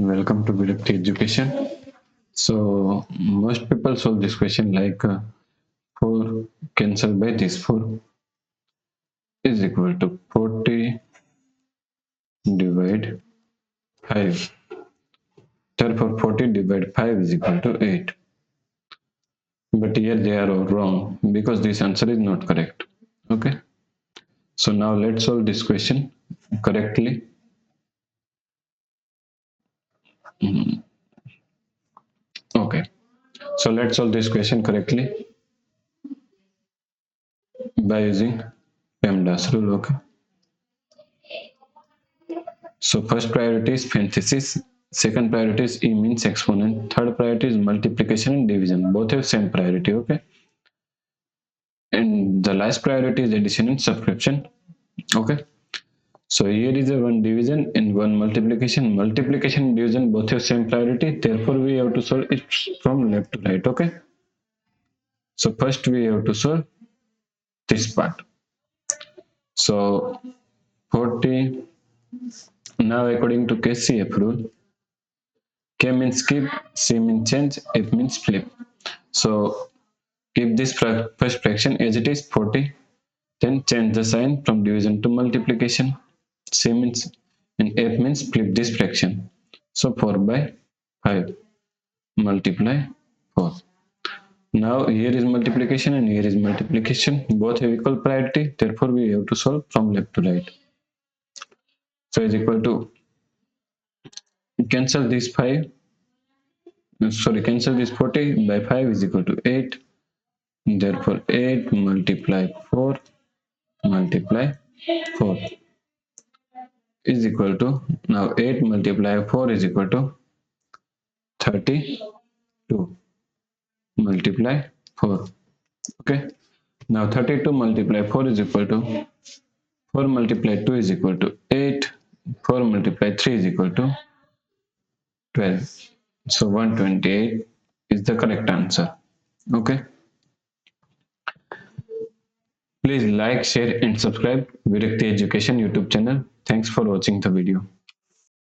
welcome to Virakti Education. So most people solve this question like 4 cancelled by this 4 is equal to 40 divide 5. Therefore 40 divide 5 is equal to 8. But here they are all wrong because this answer is not correct. Okay. So now let's solve this question correctly. Okay. So let's solve this question correctly by using PEMDAS rule. Okay. So first priority is parenthesis, second priority is E means exponent, third priority is multiplication and division. Both have same priority, okay? And the last priority is addition and subtraction, okay? So here is a one division and one multiplication. Multiplication and division both have same priority. Therefore, we have to solve it from left to right, okay? So first we have to solve this part. So 40. Now according to KCF rule, K means skip, C means change, F means flip. So keep this first fraction as it is 40, then change the sign from division to multiplication. C means and F means flip this fraction. So 4 by 5 multiply 4. Now here is multiplication and here is multiplication. Both have equal priority. Therefore we have to solve from left to right. So is equal to cancel this 5. Cancel this 40 by 5 is equal to 8. Therefore 8 multiply 4 multiply 4 is equal to, now 8 multiply 4 is equal to 32 multiply 4. Okay. Now 32 multiply 4 is equal to 4 multiply 2 is equal to 8. 4 multiply 3 is equal to 12. So 128 is the correct answer. Okay. Please like, share and subscribe Virakti Education YouTube channel. Thanks for watching the video.